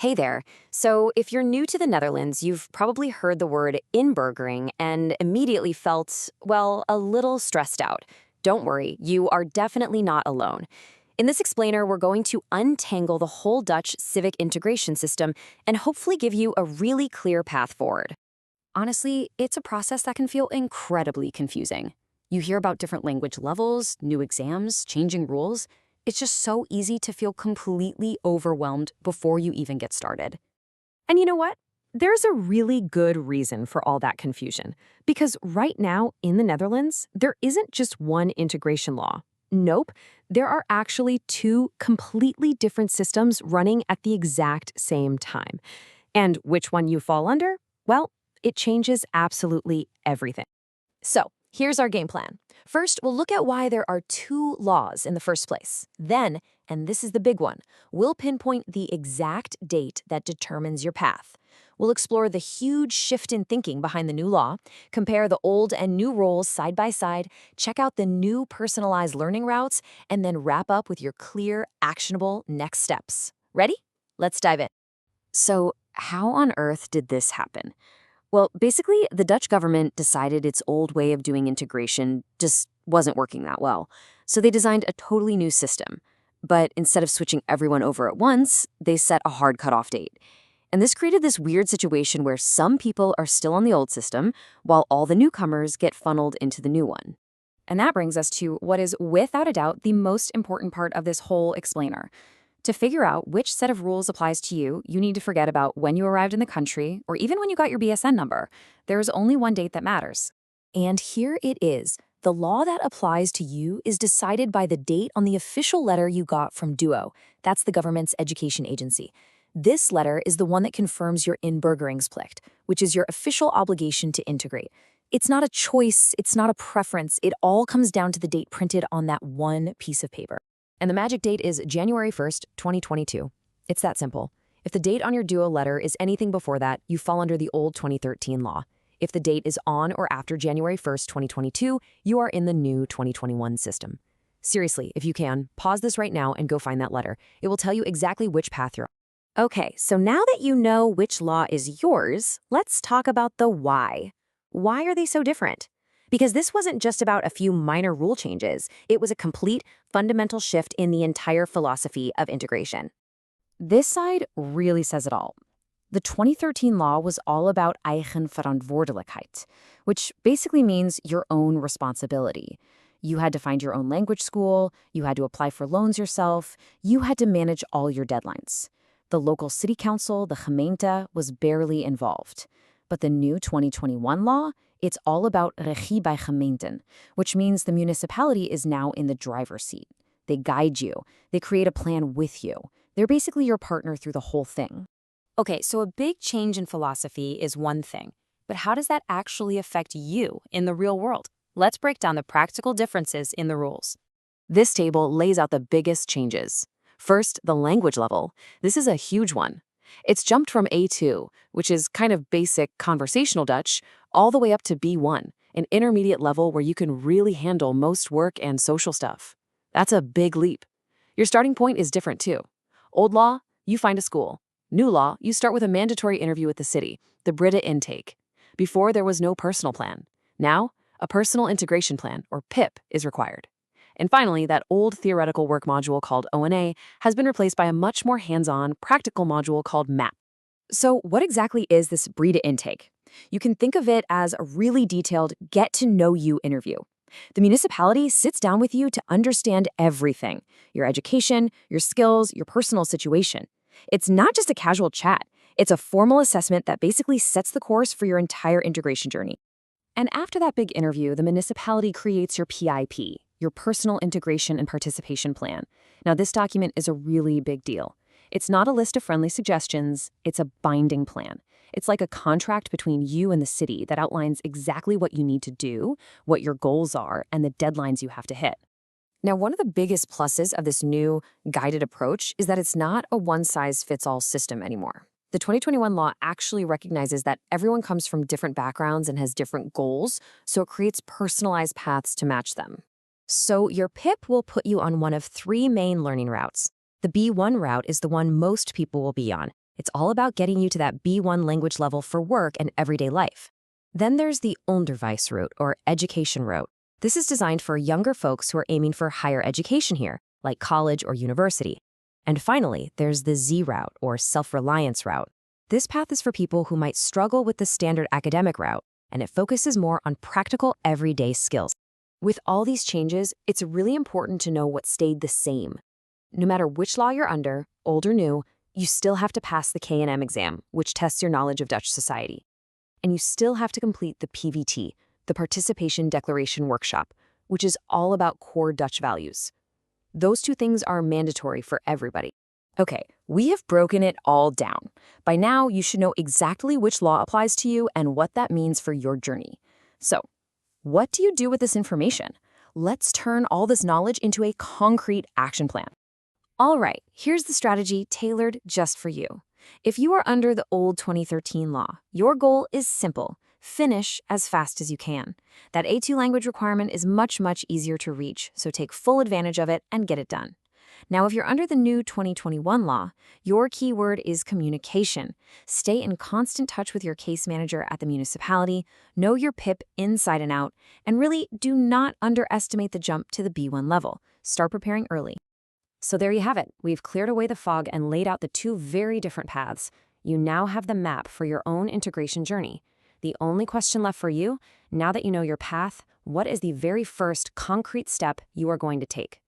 Hey there. So, if you're new to the Netherlands, you've probably heard the word inburgering and immediately felt, well, a little stressed out. Don't worry, you are definitely not alone. In this explainer, we're going to untangle the whole Dutch civic integration system and hopefully give you a really clear path forward. Honestly, it's a process that can feel incredibly confusing. You hear about different language levels, new exams, changing rules. It's just so easy to feel completely overwhelmed before you even get started. And you know what? There's a really good reason for all that confusion. Because right now in the Netherlands, there isn't just one integration law. Nope, there are actually two completely different systems running at the exact same time. And which one you fall under? Well, it changes absolutely everything. So, here's our game plan. First, we'll look at why there are two laws in the first place. Then, and this is the big one, we'll pinpoint the exact date that determines your path. We'll explore the huge shift in thinking behind the new law, compare the old and new rules side by side, check out the new personalized learning routes, and then wrap up with your clear, actionable next steps. Ready? Let's dive in. So, how on earth did this happen? Well, basically, the Dutch government decided its old way of doing integration just wasn't working that well. So they designed a totally new system. But instead of switching everyone over at once, they set a hard cutoff date. And this created this weird situation where some people are still on the old system, while all the newcomers get funneled into the new one. And that brings us to what is, without a doubt, the most important part of this whole explainer. To figure out which set of rules applies to you, you need to forget about when you arrived in the country or even when you got your BSN number. There is only one date that matters. And here it is. The law that applies to you is decided by the date on the official letter you got from DUO. That's the government's education agency. This letter is the one that confirms your inburgeringsplicht, which is your official obligation to integrate. It's not a choice, it's not a preference. It all comes down to the date printed on that one piece of paper. And the magic date is January 1st, 2022. It's that simple. If the date on your DUO letter is anything before that, you fall under the old 2013 law. If the date is on or after January 1st, 2022, you are in the new 2021 system. Seriously, if you can, pause this right now and go find that letter. It will tell you exactly which path you're on. Okay, so now that you know which law is yours, let's talk about the why. Why are they so different? Because this wasn't just about a few minor rule changes. It was a complete, fundamental shift in the entire philosophy of integration. This side really says it all. The 2013 law was all about eigen verantwoordelijkheid, which basically means your own responsibility. You had to find your own language school, you had to apply for loans yourself, you had to manage all your deadlines. The local city council, the gemeente, was barely involved. But the new 2021 law, it's all about Regie bij gemeenten, which means the municipality is now in the driver's seat. They guide you. They create a plan with you. They're basically your partner through the whole thing. Okay, so a big change in philosophy is one thing, but how does that actually affect you in the real world? Let's break down the practical differences in the rules. This table lays out the biggest changes. First, the language level. This is a huge one. It's jumped from A2, which is kind of basic conversational Dutch, all the way up to B1, an intermediate level where you can really handle most work and social stuff. That's a big leap. Your starting point is different too. Old law, you find a school. New law, you start with a mandatory interview with the city, the Brita intake. Before, there was no personal plan. Now, a personal integration plan, or PIP, is required. And finally, that old theoretical work module called O&A has been replaced by a much more hands-on, practical module called MAP. So what exactly is this Brita intake? You can think of it as a really detailed get-to-know-you interview. The municipality sits down with you to understand everything, your education, your skills, your personal situation. It's not just a casual chat. It's a formal assessment that basically sets the course for your entire integration journey. And after that big interview, the municipality creates your PIP, your personal integration and participation plan. Now, this document is a really big deal. It's not a list of friendly suggestions, it's a binding plan. It's like a contract between you and the city that outlines exactly what you need to do, what your goals are, and the deadlines you have to hit. Now, one of the biggest pluses of this new guided approach is that it's not a one-size-fits-all system anymore. The 2021 law actually recognizes that everyone comes from different backgrounds and has different goals, so it creates personalized paths to match them. So your PIP will put you on one of three main learning routes. The B1 route is the one most people will be on. It's all about getting you to that B1 language level for work and everyday life. Then there's the Onderwijs route, or education route. This is designed for younger folks who are aiming for higher education here, like college or university. And finally, there's the Z route, or self-reliance route. This path is for people who might struggle with the standard academic route, and it focuses more on practical, everyday skills. With all these changes, it's really important to know what stayed the same. No matter which law you're under, old or new, you still have to pass the K&M exam, which tests your knowledge of Dutch society. And you still have to complete the PVT, the Participation Declaration Workshop, which is all about core Dutch values. Those two things are mandatory for everybody. Okay, we have broken it all down. By now, you should know exactly which law applies to you and what that means for your journey. So, what do you do with this information? Let's turn all this knowledge into a concrete action plan. All right, here's the strategy tailored just for you. If you are under the old 2013 law, your goal is simple. Finish as fast as you can. That A2 language requirement is much, much easier to reach, so take full advantage of it and get it done. Now, if you're under the new 2021 law, your key word is communication. Stay in constant touch with your case manager at the municipality, know your PIP inside and out, and really do not underestimate the jump to the B1 level. Start preparing early. So there you have it. We've cleared away the fog and laid out the two very different paths. You now have the map for your own integration journey. The only question left for you, now that you know your path, what is the very first concrete step you are going to take?